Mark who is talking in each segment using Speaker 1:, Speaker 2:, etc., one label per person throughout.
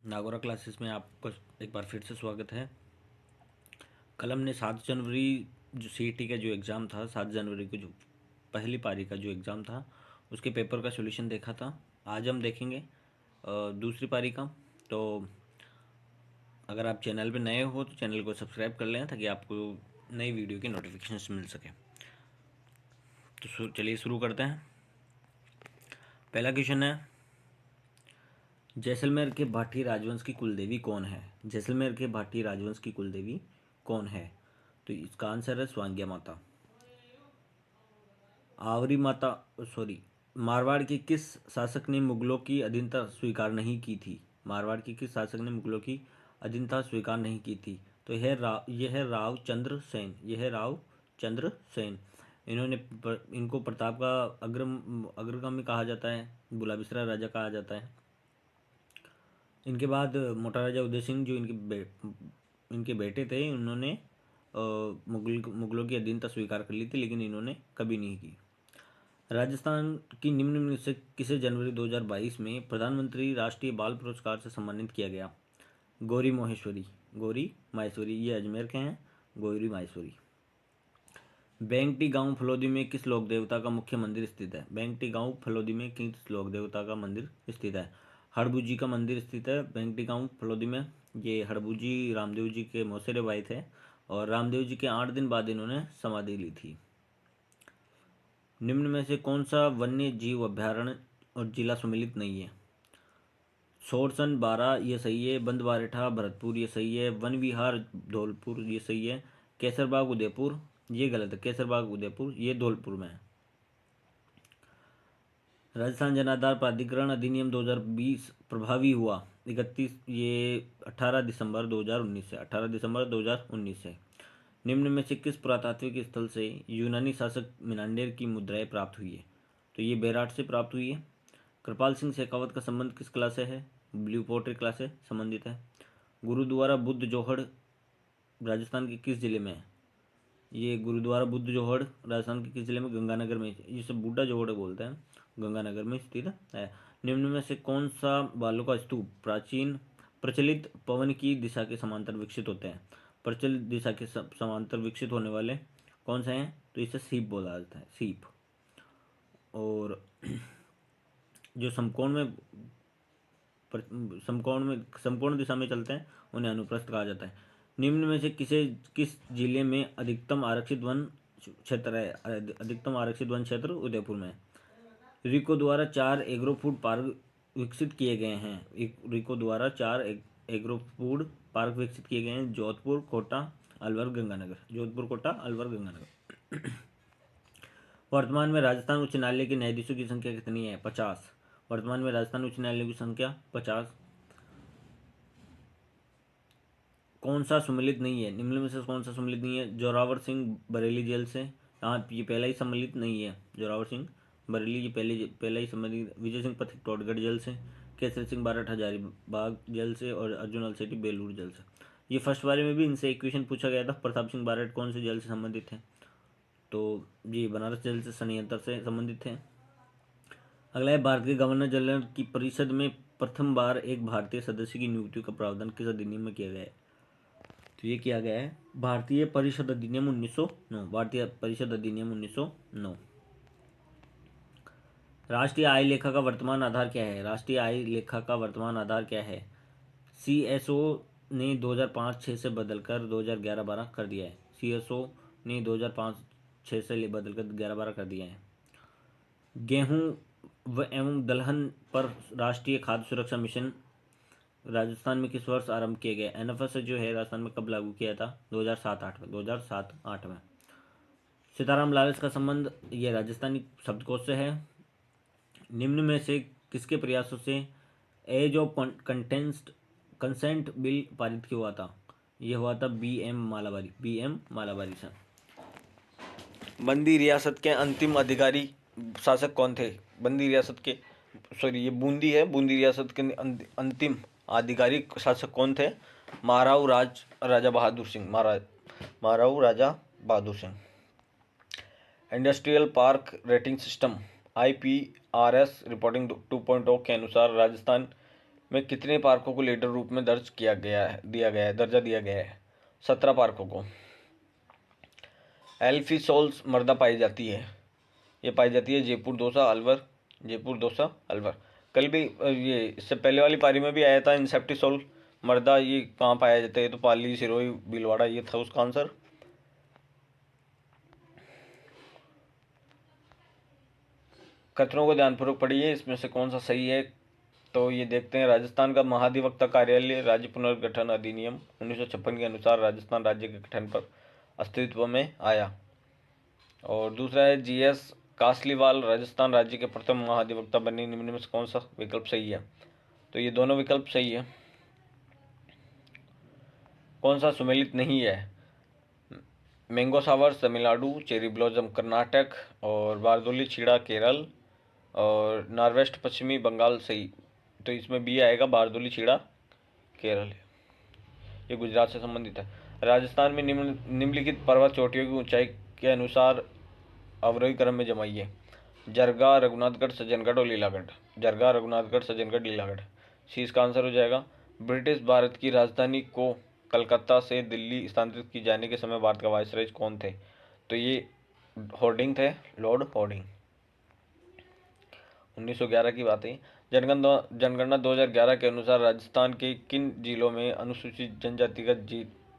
Speaker 1: नागौरा classes में आपका एक बार फिर से स्वागत है। कल हमने 7 जनवरी जो सीईटी का जो एग्ज़ाम था, 7 जनवरी को जो पहली पारी का जो एग्ज़ाम था उसके पेपर का सॉल्यूशन देखा था। आज हम देखेंगे दूसरी पारी का। तो अगर आप चैनल पे नए हो तो चैनल को सब्सक्राइब कर लें ताकि आपको नई वीडियो की नोटिफिकेशन मिल सके। तो चलिए शुरू करते हैं। पहला क्वेश्चन है, जैसलमेर के भाटी राजवंश की कुलदेवी कौन है? जैसलमेर के भाटी राजवंश की कुलदेवी कौन है? तो इसका आंसर है स्वांग्या माता। आवरी माता सॉरी मारवाड़ के किस शासक ने मुगलों की अधीनता स्वीकार नहीं की थी? मारवाड़ के किस शासक ने मुगलों की अधीनता स्वीकार नहीं की थी? तो यह है राव चंद्र सेन। यह है राव चंद्र सेन। इनको प्रताप का अग्रगामी कहा जाता है, बुलाबिसरा राजा कहा जाता है। इनके बाद मोटा राजा उदय सिंह जो इनके बेटे थे, उन्होंने मुगलों की अधीनता स्वीकार कर ली थी, लेकिन इन्होंने कभी नहीं की। राजस्थान की निम्न में से किसे जनवरी 2022 में प्रधानमंत्री राष्ट्रीय बाल पुरस्कार से सम्मानित किया गया? गौरी माहेश्वरी, ये अजमेर के हैं, गौरी माहेश्वरी। बेंगटी गांव फलोदी में किस लोक देवता का मुख्य मंदिर स्थित है? बेंगटी गांव फलोदी में किस लोक देवता का मंदिर स्थित है? हड़बू का मंदिर स्थित है बेंगटी गांव फलोदी में। ये हड़बू रामदेव जी के मौसेरे भाई थे और रामदेव जी के 8 दिन बाद इन्होंने समाधि ली थी। निम्न में से कौन सा वन्य जीव अभ्यारण्य और जिला सम्मिलित नहीं है? सोरसन बारा ये सही है, बंदबारेठा भरतपुर ये सही है, वन विहार धौलपुर ये सही है, केसरबाग उदयपुर ये गलत है, केसरबाग उदयपुर ये धौलपुर में है। राजस्थान जनाधार प्राधिकरण अधिनियम 2020 प्रभावी हुआ 18 दिसंबर 2019 से 18 दिसंबर 2019 से। निम्न में से किस पुरातात्विक स्थल से यूनानी शासक मिनांडेर की मुद्राएं प्राप्त हुई है? तो ये बेराट से प्राप्त हुई है। कृपाल सिंह शेखावत का संबंध किस कला से है? ब्लू पोट्री कला से संबंधित है। गुरुद्वारा बुद्ध जोहड़ राजस्थान के किस जिले में है? ये गुरुद्वारा बुद्ध जोहड़ राजस्थान के किस जिले में? गंगानगर में। जिसे बूढ़ा जोहड़ बोलते हैं, गंगानगर में स्थित है। निम्न में से कौन सा बालों का स्तूप प्राचीन प्रचलित पवन की दिशा के समांतर विकसित होते हैं? प्रचलित दिशा के समांतर विकसित होने वाले कौन से हैं? तो इसे सीप बोला जाता है, सीप। और जो समकोण दिशा में चलते हैं उन्हें अनुप्रस्थ कहा जाता है। निम्न में से किस जिले में अधिकतम आरक्षित वन क्षेत्र है? अधिकतम आरक्षित वन क्षेत्र उदयपुर में। रिको द्वारा 4 एग्रो फूड पार्क विकसित किए गए हैं। रिको द्वारा 4 एग्रो फूड पार्क विकसित किए गए हैं। जोधपुर, कोटा, अलवर, गंगानगर। वर्तमान में राजस्थान उच्च न्यायालय के न्यायाधीशों की संख्या कितनी है? 50। वर्तमान में राजस्थान उच्च न्यायालय की संख्या 50। कौन सा सम्मिलित नहीं है? निम्न में से कौन सा सम्मिलित नहीं है? जोरावर सिंह बरेली जेल से, यहाँ ये पहला ही सम्मिलित नहीं है। जोरावर सिंह बरेली ये पहला ही सम्मिलित। विजय सिंह पथिक टोडगढ़ जेल से, केसरी सिंह बारठ हजारीबाग जेल से और अर्जुन अलसेठी बेलूर जेल से। ये फर्स्ट बारे में भी इनसे एक क्वेश्चन पूछा गया था, प्रताप सिंह बारठ कौन से जेल से संबंधित है? तो ये बनारस जेल से संयंत्र से संबंधित है। अगला है, भारत के गवर्नर जनरल की परिषद में प्रथम बार एक भारतीय सदस्य की नियुक्ति का प्रावधान किस अधिनियम में किया गया है? तो ये किया गया है भारतीय परिषद अधिनियम 1909। भारतीय परिषद अधिनियम 1909। राष्ट्रीय आय लेखा का वर्तमान आधार क्या है? राष्ट्रीय आय लेखा का वर्तमान आधार क्या है? CSO ने 2005-06 से बदलकर 2011-12 कर दिया है। CSO ने 2005-06 से बदलकर 11-12 कर दिया है। गेहूं एवं दलहन पर राष्ट्रीय खाद्य सुरक्षा मिशन राजस्थान में किस वर्ष आरंभ किया गया? NFS जो है राजस्थान में कब लागू किया था? 2007-08 में। सीताराम लारस का संबंध ये राजस्थानी शब्दकोश से है। निम्न में से किसके प्रयासों से एज ऑफ कंसेंट बिल पारित क्यों हुआ था? यह हुआ था BM मालाबारी से। बंदी रियासत के अंतिम अधिकारी शासक कौन थे? बंदी रियासत के ये बूंदी है, बूंदी रियासत के अंतिम आधिकारिक शासक कौन थे? Maharao Raja Bahadur Singh. Maharao Raja Bahadur Singh. Industrial park rating system IPRS reporting 2.0 के अनुसार राजस्थान में कितने पार्कों को लीडर रूप में दर्ज किया गया है दर्जा दिया गया है? 17 पार्कों को। एल्फिसोल्स मृदा पाई जाती है, ये पाई जाती है जयपुर, दौसा, अलवर। जयपुर, दौसा, अलवर। कल भी ये इससे पहले वाली पारी में भी आया था इंसेप्टिसोल मृदा, ये कहाँ पाया जाता है? ये तो पाली, सिरोही, भीलवाड़ा ये था उसका आंसर। कथनों को ध्यानपूर्वक पढ़िए, इसमें से कौन सा सही है? तो ये देखते हैं। राजस्थान का महाधिवक्ता कार्यालय राज्य पुनर्गठन अधिनियम 1956 के अनुसार राजस्थान राज्य के गठन पर अस्तित्व में आया। और दूसरा है जीएस कासलीवाल राजस्थान राज्य के प्रथम महाधिवक्ता बने, निम्न में से कौन सा विकल्प सही है? तो ये दोनों विकल्प सही है। कौन सा सुमेलित नहीं है? मैंगो सावर तमिलनाडु, चेरी ब्लॉसम कर्नाटक, और बारदोली छीड़ा केरल, और नॉर्वेस्ट पश्चिमी बंगाल सही। तो इसमें बी आएगा, बारदोली छीड़ा केरल, ये गुजरात से संबंधित है। राजस्थान में निम्नलिखित पर्वत चोटियों की ऊंचाई के अनुसार अवरोही क्रम में जमाइए। जरगा, रघुनाथगढ़, सज्जनगढ़ और लीलागढ़। जरगा, रघुनाथगढ़, सज्जनगढ़, लीलागढ़। सी इसका आंसर हो जाएगा। ब्रिटिश भारत की राजधानी को कलकत्ता से दिल्ली स्थानांतरित की जाने के समय भारत का वायसराय कौन थे? तो ये होर्डिंग थे, लॉर्ड होर्डिंग। 1911 की बात है। जनगणना 2011 के अनुसार राजस्थान के किन जिलों में अनुसूचित जनजाति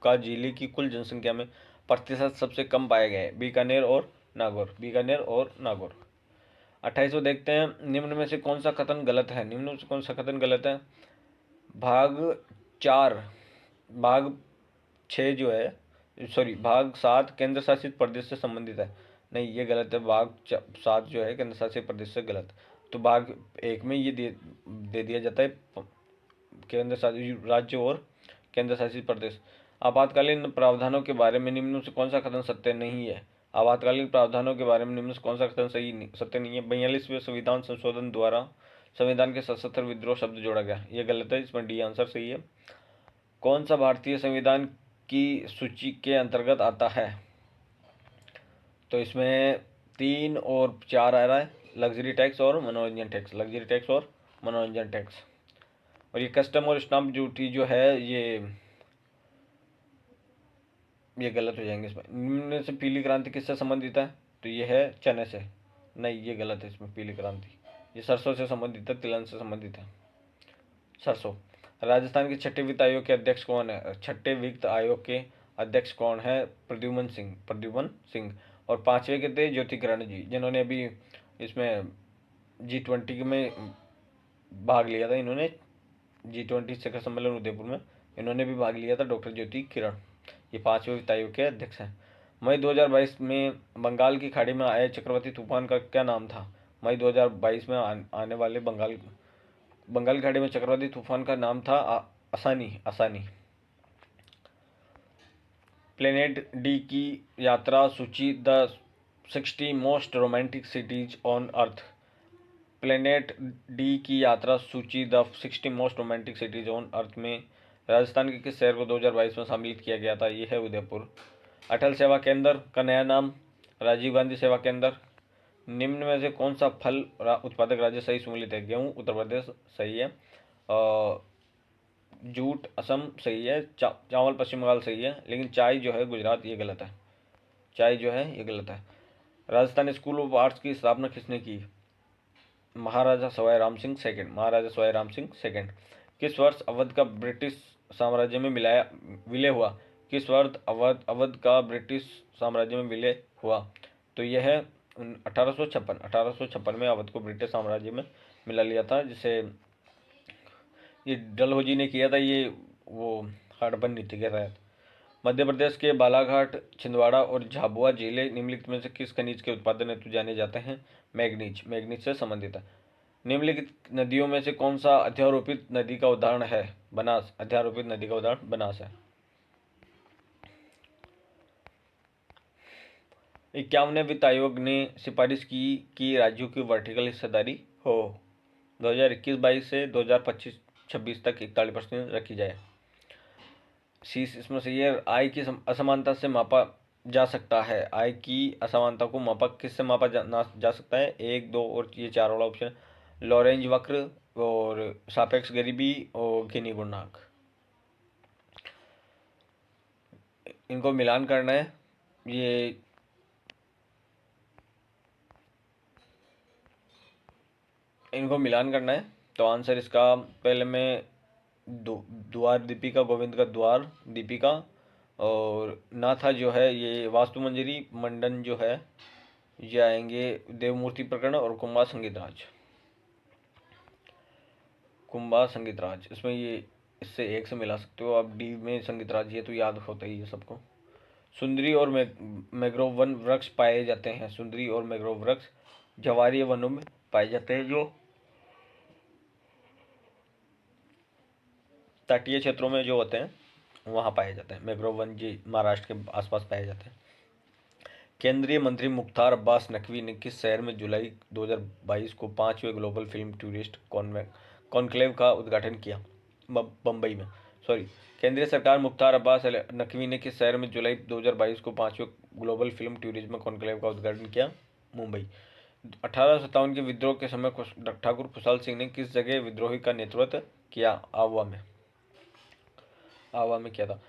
Speaker 1: का जिले की कुल जनसंख्या में प्रतिशत सबसे कम पाया गया है? बीकानेर और नागौर। बीकानेर और नागौर। 28वां देखते हैं। निम्न में से कौन सा कथन गलत है? निम्न में से कौन सा कथन गलत है? भाग 6 जो है, सॉरी भाग 7 केंद्र शासित प्रदेश से संबंधित है। नहीं, ये गलत है। भाग 7 जो है केंद्र शासित प्रदेश से गलत। तो भाग 1 में ये दे दिया जाता है केंद्र शासित राज्य और केंद्र शासित प्रदेश। आपातकालीन प्रावधानों के बारे में निम्न से कौन सा कथन सत्य नहीं है? आपातकालीन प्रावधानों के बारे में निम्न से कौन सा कथन सत्य नहीं है? 42वें संविधान संशोधन द्वारा संविधान के सशस्त्र विद्रोह शब्द जोड़ा गया, ये गलत है। इसमें डी आंसर सही है। कौन सा भारतीय संविधान की सूची के अंतर्गत आता है? तो इसमें 3 और 4 आ रहा है, लग्जरी टैक्स और मनोरंजन टैक्स। लग्जरी टैक्स और मनोरंजन टैक्स। और ये कस्टम और स्टाम्प ड्यूटी जो है ये गलत हो जाएंगे। इसमें निम्न से पीली क्रांति किससे संबंधित है? तो ये है चने से। नहीं, ये गलत है। इसमें पीली क्रांति ये सरसों से संबंधित है, तिलहन से संबंधित है, सरसों। राजस्थान के छठे वित्त आयोग के अध्यक्ष कौन है? छठे वित्त आयोग के अध्यक्ष कौन है? प्रद्युमन सिंह। और 5वें के थे ज्योति किरण जी, जिन्होंने अभी इसमें G20 में भाग लिया था। इन्होंने G20 शिखर सम्मेलन उदयपुर में इन्होंने भी भाग लिया था, डॉक्टर ज्योति किरण। ये 5वें वित्त आयोग के अध्यक्ष हैं। मई 2022 में बंगाल की खाड़ी में आए चक्रवाती तूफान का क्या नाम था? मई 2022 में आने वाले बंगाल की खाड़ी में चक्रवाती तूफान का नाम था आसानी। प्लेनेट डी की यात्रा सूची the 60 most romantic CTs on earth. Planet D की यात्रा सूची the 60 most romantic CTs on earth में राजस्थान के किस शहर को 2022 में शामिल किया गया था? ये है उदयपुर। अटल सेवा केंद्र का नया नाम राजीव गांधी सेवा केंद्र। निम्न में से कौन सा फल उत्पादक राज्य सही सम्मिलित है? गेहूं उत्तर प्रदेश सही है, जूट असम सही है, चावल पश्चिम बंगाल सही है, लेकिन चाय जो है गुजरात, ये गलत है। चाय जो है ये गलत है। राजस्थान स्कूल ऑफ आर्ट्स की स्थापना किसने की? महाराजा सवाई राम सिंह सेकंड। किस वर्ष अवध का ब्रिटिश साम्राज्य में विलय हुआ? किस वर्ष अवध का ब्रिटिश साम्राज्य में विलय हुआ? तो यह है 1856 में अवध को ब्रिटिश साम्राज्य में मिला लिया था, जिसे ये डलहौजी ने किया था, ये वो हड़बन नीति के तहत। मध्य प्रदेश के बालाघाट, छिंदवाड़ा और झाबुआ जिले निम्नलिखित में से किस खनिज के उत्पादन हेतु जाने जाते हैं? मैग्नीज से संबंधित है। निम्नलिखित नदियों में से कौन सा अध्यारोपित नदी का उदाहरण है? बनास। अध्यारोपित नदी का उदाहरण बनास है। 51वें वित्त आयोग ने सिफारिश की कि राज्यों की वर्टिकल हिस्सेदारी हो 2021-22 से 2025-26 तक 41% रखी जाए। सी इसमें से ये आय की असमानता से मापा जा सकता है। आय की असमानता को किससे मापा जा सकता है? 1, 2 और ये 4 वाला ऑप्शन। लॉरेंज वक्र, और सापेक्ष गरीबी और गिनी गुणांक, इनको मिलान करना है। ये इनको मिलान करना है तो आंसर इसका, पहले मैं द्वार दीपिका, गोविंद का द्वार दीपिका, और नाथा जो है ये वास्तु मंजरी, मंडन जो है ये आएंगे देवमूर्ति प्रकरण, और कुंभा संगीत राज, कुंभा संगीत राज। इसमें ये इससे एक से मिला सकते हो आप, डी में संगीत राज, ये तो याद होता ही है सबको। सुंदरी और मैग्रोव वन वृक्ष पाए जाते हैं, सुंदरी और मैग्रोव वृक्ष जवारीय वनों में पाए जाते हैं, जो तटीय क्षेत्रों में जो होते हैं वहाँ पाए जाते हैं। मैग्रोव वन जी महाराष्ट्र के आसपास पाए जाते हैं। केंद्रीय मंत्री मुख्तार अब्बास नकवी ने किस शहर में जुलाई 2022 को 5वें ग्लोबल फिल्म टूरिस्ट कॉन्क्लेव का उद्घाटन किया? बम्बई में, सॉरी। केंद्रीय सरकार मुख्तार अब्बास नकवी ने किस शहर में जुलाई 2022 को 5वें ग्लोबल फिल्म टूरिज्म कॉन्क्लेव का उद्घाटन किया? मुंबई। 1857 के विद्रोह के समय ठाकुर खुशहाल सिंह ने किस जगह विद्रोही का नेतृत्व किया? आवा में, आवा में किया था।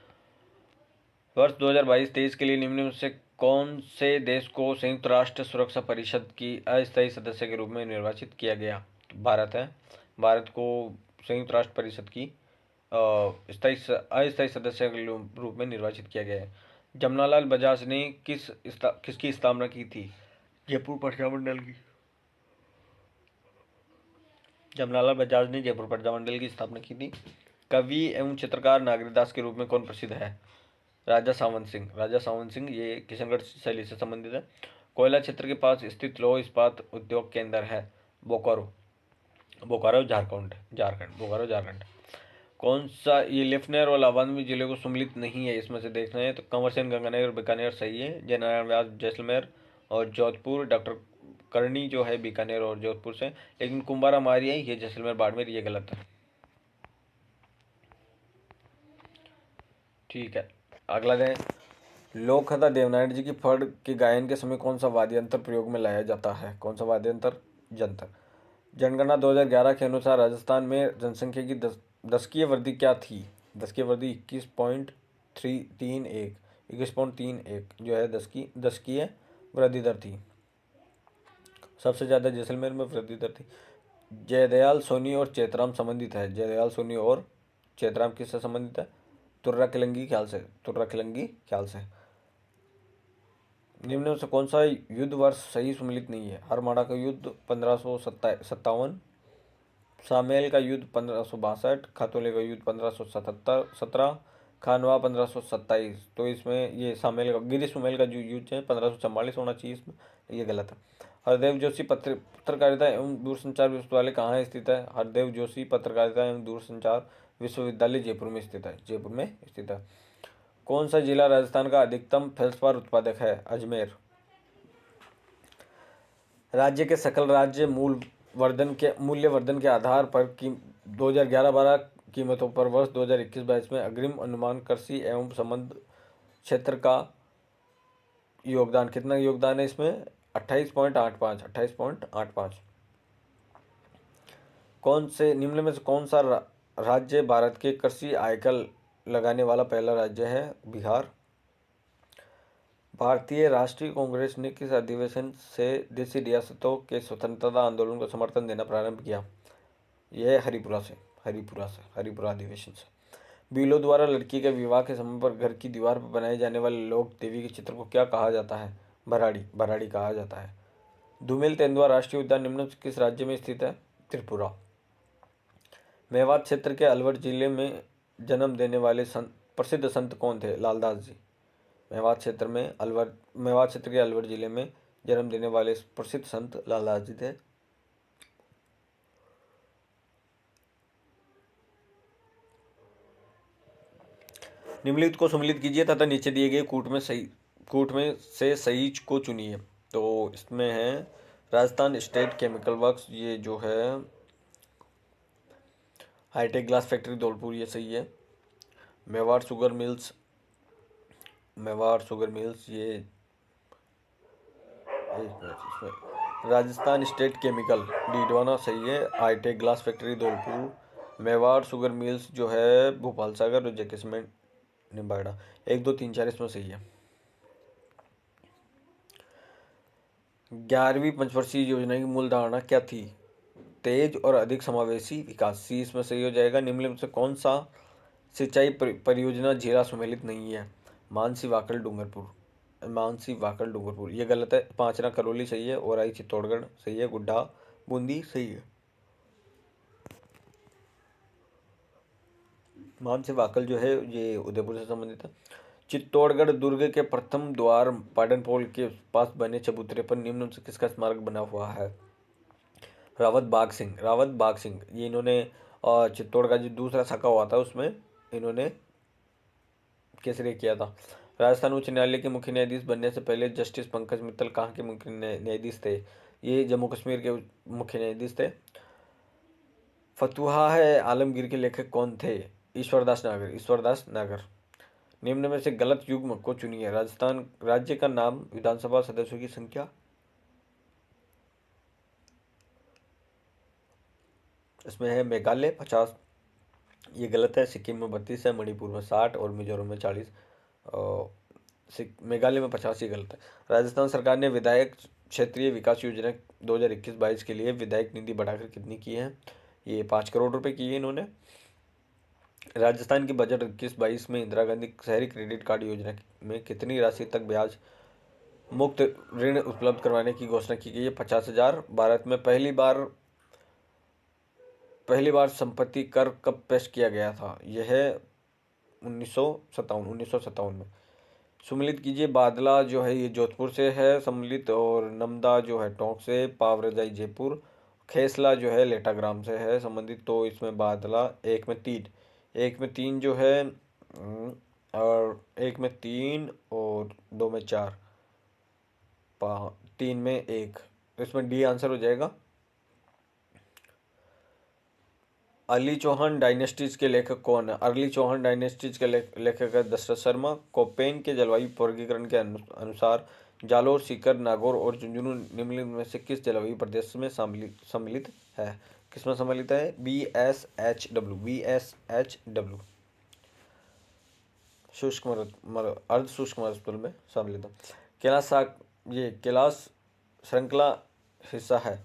Speaker 1: वर्ष 2022-23 के लिए निम्न में से कौन से देश को संयुक्त राष्ट्र सुरक्षा परिषद की अस्थायी सदस्य के रूप में निर्वाचित किया गया? तो भारत है। भारत को संयुक्त राष्ट्र परिषद की अस्थायी सदस्य के रूप में निर्वाचित किया गया है। जमनालाल बजाज ने किसकी स्थापना की थी? जयपुर प्रजामंडल की। जमनालाल बजाज ने जयपुर प्रजामंडल की स्थापना की थी। कवि एवं चित्रकार नागरीदास के रूप में कौन प्रसिद्ध है? राजा सावंत सिंह। राजा सावंत सिंह ये किशनगढ़ शैली से संबंधित है। कोयला क्षेत्र के पास स्थित लौह इस्पात उद्योग केंद्र है? बोकारो, बोकारो झारखंड, झारखंड, बोकारो झारखंड। कौन सा ये लेफ्टिनेंट और लाभान्वित जिले को सम्मिलित नहीं है इसमें से देखना है? तो कंवर सेन गंगानगर बीकानेर सही है। जयनारायण व्यास जैसलमेर और जोधपुर, डॉक्टर करनी जो है बीकानेर और जोधपुर से, लेकिन कुंभारा मारी है ये जैसलमेर बाड़मेर, ये गलत है। ठीक है, अगला दें। लोक कथा देवनारायण जी की फड़ के गायन के समय कौन सा वाद्य यंत्र प्रयोग में लाया जाता है? कौन सा वाद्य यंत्र? जंतर। जनगणना 2011 के अनुसार राजस्थान में जनसंख्या की दशकीय वृद्धि क्या थी? दशकीय वृद्धि 21.31 जो है दशकीय वृद्धि दर थी। सबसे ज़्यादा जैसलमेर में वृद्धि दर थी। जयदयाल सोनी और चेतराम संबंधित है। जयदयाल सोनी और चेतराम किससे संबंधित है? तुर्रा किलंगी ख्याल से, तुर्रा किलंगी ख्याल से। निम्न में से कौन सा युद्ध वर्ष सही सम्मिलित नहीं है? हरमाड़ा का युद्ध 1557, सामेल का युद्ध 1562, खातोले का युद्ध 1517, खानवा 1527। तो इसमें ये सामेल का, गिरी सुमेल का जो युद्ध है 1544 होना चाहिए इसमें, ये गलत है। हरदेव जोशी पत्रकारिता एवं दूरसंचार विश्वविद्यालय कहाँ स्थित है? हरदेव जोशी पत्रकारिता एवं दूरसंचार विश्वविद्यालय जयपुर में स्थित है, जयपुर में स्थित है। कौन सा जिला राजस्थान का अधिकतम फेल्सपार उत्पादक है? अजमेर। राज्य के सकल राज्य मूल्य वर्धन के आधार पर 2011-12 कीमतों पर वर्ष 2021-22 में अग्रिम अनुमान कृषि एवं संबद्ध क्षेत्र का योगदान, कितना योगदान है इसमें? 28.85। कौन से निम्न में से कौन सा राज्य भारत के कृषि आयकर लगाने वाला पहला राज्य है? बिहार। भारतीय राष्ट्रीय कांग्रेस ने किस अधिवेशन से देशी रियासतों के स्वतंत्रता आंदोलन को समर्थन देना प्रारंभ किया? यह हरिपुरा अधिवेशन से। बीलो द्वारा लड़की के विवाह के समय पर घर की दीवार पर बनाए जाने वाले लोक देवी के चित्र को क्या कहा जाता है? भराड़ी कहा जाता है। धूमेल तेंदुआ राष्ट्रीय उद्यान निम्न से किस राज्य में स्थित है? त्रिपुरा। मेवात क्षेत्र के अलवर जिले में जन्म देने वाले प्रसिद्ध संत कौन थे? लालदास जी। मेवात क्षेत्र के अलवर जिले में जन्म देने वाले प्रसिद्ध संत लालदास जी थे। निम्नलिखित को सम्मिलित कीजिए तथा नीचे दिए गए कूट में से सही को चुनिए। तो इसमें है राजस्थान स्टेट केमिकल वर्क्स, ये जो है हाईटेक ग्लास फैक्ट्री धौलपुर, ये सही है। मेवाड़ शुगर मिल्स ये एक मिनट, इसमें
Speaker 2: राजस्थान स्टेट केमिकल डीडवाना सही है। आईटेक glass factory Dholpur. Mewar sugar mills जो है भोपाल सागर और जेके सीमेंट निम्बाड़ा। 1 2 3 4 इसमें सही है। 11वीं पंचवर्षीय योजना की मूल धारणा क्या थी? तेज और अधिक समावेशी विकास। सी इसमें सही हो जाएगा। निम्नलिखित में से कौन सा सिंचाई परियोजना जिला सम्मिलित नहीं है? मानसी वाकल डूंगरपुर। मानसी वाकल डूंगरपुर ये गलत है। पांचना करौली सही है। और आई चित्तौड़गढ़ सही है। गुड्डा बूंदी सही है। मानसी वाकल जो है ये उदयपुर से संबंधित है। चित्तौड़गढ़ दुर्ग के प्रथम द्वार पाटनपोल के पास बने चबूतरे पर निम्न में से किसका स्मारक बना हुआ है? रावत बाग सिंह। रावत बाग सिंह ये इन्होंने चित्तौड़ का जो दूसरा शाखा हुआ था उसमें इन्होंने केसरी किया था। राजस्थान उच्च न्यायालय के मुख्य न्यायाधीश बनने से पहले जस्टिस पंकज मित्तल कहाँ के मुख्य न्यायाधीश थे? ये जम्मू कश्मीर के मुख्य न्यायाधीश थे। फतुहा है आलमगीर के लेखक कौन थे? ईश्वरदास नागर। ईश्वरदास नागर। निम्न में से गलत युग्म को चुनिए। राजस्थान राज्य का नाम, विधानसभा सदस्यों की संख्या। इसमें है मेघालय 50, ये गलत है। सिक्किम में 32 है। मणिपुर में 60 और मिजोरम में 40। मेघालय में 50, ये गलत है। राजस्थान सरकार ने विधायक क्षेत्रीय विकास योजना 2021-22 के लिए विधायक निधि बढ़ाकर कितनी की है? ये 5 करोड़ रुपए की है इन्होंने। राजस्थान की बजट 21-22 में इंदिरा गांधी शहरी क्रेडिट कार्ड योजना में कितनी राशि तक ब्याज मुक्त ऋण उपलब्ध करवाने की घोषणा की गई है? 50,000। भारत में पहली बार संपत्ति कर कब पेश किया गया था? यह 1957 में। सम्मिलित कीजिए। बादला जो है ये जोधपुर से है सम्मिलित, और नमदा जो है टोंक से, पावरजाई जयपुर, खेसला जो है लेटाग्राम से है संबंधित। तो इसमें बादला 1 में 3 जो है और 1 में 3 और 2 में 4, 3 में 1, इसमें डी आंसर हो जाएगा। अली चौहान डायनेस्टीज के लेखक कौन है? अर्ली चौहान डायनेस्टीज के लेखक है दशरथ शर्मा। कोपेन के जलवायु वर्गीकरण के अनुसार जालोर, सीकर, नागौर और झुंझुनू निम्नलिखित में से किस जलवायु प्रदेश में सम्मिलित है? किसमें सम्मिलित है? BSHW। शुष्क अर्ध शुष्क मरुस्थल में सम्मिलित है। कैलाश श्रृंखला हिस्सा है।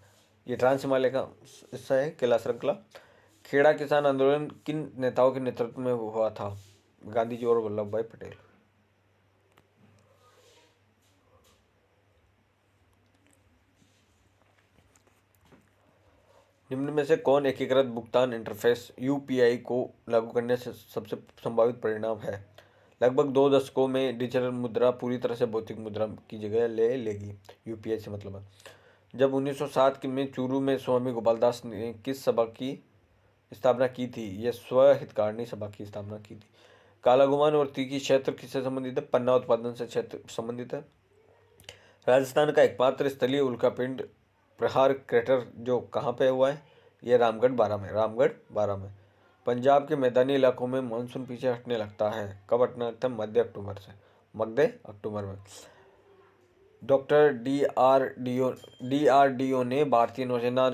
Speaker 2: ये ट्रांस हिमालय का हिस्सा है कैलाश श्रृंखला। खेड़ा किसान आंदोलन किन नेताओं के नेतृत्व में हुआ था? गांधी जी और वल्लभ भाई पटेल। निम्न में से कौन एकीकृत भुगतान इंटरफेस यूपीआई को लागू करने से सबसे संभावित परिणाम है? लगभग 2 दशकों में डिजिटल मुद्रा पूरी तरह से भौतिक मुद्रा की जगह ले लेगी। यूपीआई से मतलब है। जब 1907 में चूरू में स्वामी गोपालदास ने किस सभा की स्थापना की थी? यह स्वहितकारिणी सभा की स्थापना की थी। कालागुमान और तीखी क्षेत्र किससे संबंधित है? पन्ना उत्पादन से क्षेत्र संबंधित है। राजस्थान का एकमात्र स्थलीय उल्कापिंड प्रहार क्रेटर जो कहाँ पे हुआ है? ये रामगढ़ 12 में। रामगढ़ 12 में। पंजाब के मैदानी इलाकों में मानसून पीछे हटने लगता है। कब हटने लगता है? मध्य अक्टूबर से। मध्य अक्टूबर में। डॉक्टर डीआरडीओ ने भारतीय नौसेना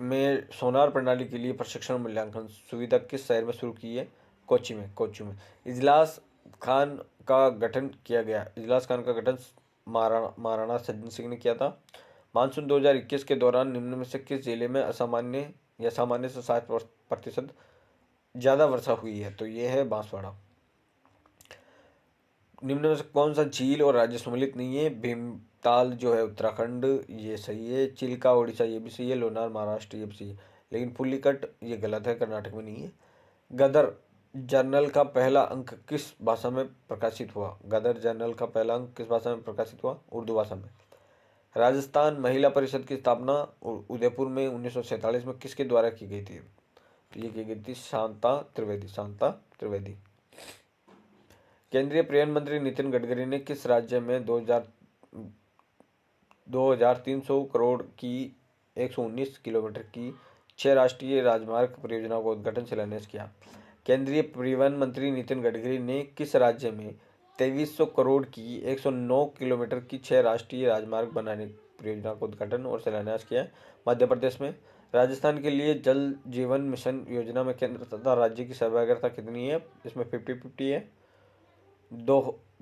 Speaker 2: में सोनार प्रणाली के लिए प्रशिक्षण मूल्यांकन सुविधा किस शहर में शुरू की है? कोच्चि में। इजलास खान का गठन किया गया। इजलास खान का गठन महाराणा सज्जन सिंह ने किया था। मानसून 2021 के दौरान निम्न में से किस जिले में असामान्य या सामान्य से 60% ज़्यादा वर्षा हुई है? तो ये है बांसवाड़ा। निम्न में से कौन सा झील और राज्य सम्मिलित नहीं है? भीमताल जो है उत्तराखंड, ये सही है। चिल्का उड़ीसा, ये भी सही है। लोनार महाराष्ट्र, ये भी सही है। लेकिन पुलिकट ये गलत है, कर्नाटक में नहीं है। गदर जर्नल का पहला अंक किस भाषा में प्रकाशित हुआ? गदर जर्नल का पहला अंक किस भाषा में प्रकाशित हुआ? उर्दू भाषा में। राजस्थान महिला परिषद की स्थापना उदयपुर में 1947 में किसके द्वारा की गई थी? तो ये की गई थी शांता त्रिवेदी। केंद्रीय परिवहन मंत्री नितिन गडकरी ने किस राज्य में 2300 करोड़ की 119 किलोमीटर की 6 राष्ट्रीय राजमार्ग परियोजनाओं का उद्घाटन शिलान्यास किया? केंद्रीय परिवहन मंत्री नितिन गडकरी ने किस राज्य में 2300 करोड़ की 109 किलोमीटर की 6 राष्ट्रीय राजमार्ग परियोजना का उद्घाटन और शिलान्यास किया है मध्य प्रदेश में। राजस्थान के लिए जल जीवन मिशन योजना में केंद्र तथा राज्य की सहभागिता कितनी है? इसमें 50-50 है।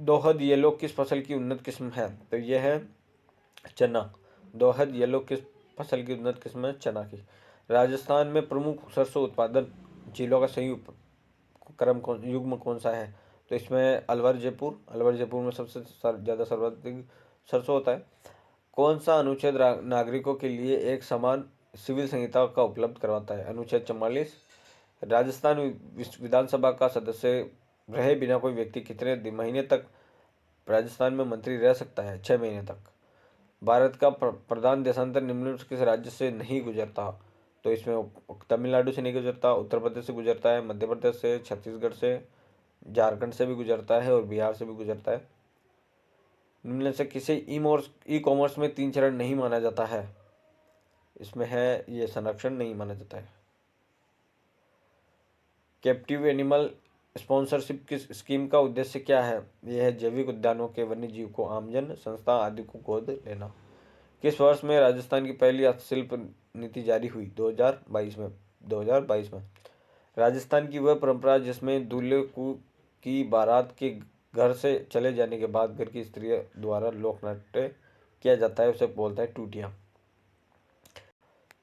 Speaker 2: दोहद येलो किस फसल की उन्नत किस्म है? तो यह है चना। दोहद येलो किस फसल की उन्नत किस्म है? चना की। राजस्थान में प्रमुख सरसों उत्पादन जिलों का संयुक्त युग्म कौन सा है? तो इसमें अलवर जयपुर में सबसे ज़्यादा सर्वाधिक सरसों होता है। कौन सा अनुच्छेद नागरिकों के लिए एक समान सिविल संहिता का उपलब्ध करवाता है? अनुच्छेद 44। राजस्थान विधानसभा का सदस्य रहे बिना कोई व्यक्ति कितने महीने तक राजस्थान में मंत्री रह सकता है? 6 महीने तक। भारत का प्रधान देशांतर निम्नलिखित किस राज्य से नहीं गुजरता? तो इसमें तमिलनाडु से नहीं गुजरता, उत्तर प्रदेश से गुजरता है, मध्य प्रदेश से, छत्तीसगढ़ से, झारखंड से भी गुजरता है और बिहार से भी गुजरता है। निम्न से किसे ई कॉमर्स में 3 चरण नहीं माना जाता है? इसमें है ये संरक्षण नहीं माना जाता है। कैप्टिव एनिमल स्पॉन्सरशिप की स्कीम का उद्देश्य क्या है? यह है जैविक उद्यानों के वन्य जीव को आमजन संस्था आदि को गोद लेना। किस वर्ष में राजस्थान की पहली हस्तशिल्प नीति जारी हुई? 2022 में। राजस्थान की वह परंपरा जिसमें दूल्हे की बारात के घर से चले जाने के बाद घर की स्त्रियों द्वारा लोक नाट्य किया जाता है, उसे बोलते हैं टूटियां।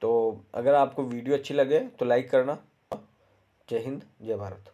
Speaker 2: तो अगर आपको वीडियो अच्छी लगे तो लाइक करना। जय हिंद, जय भारत।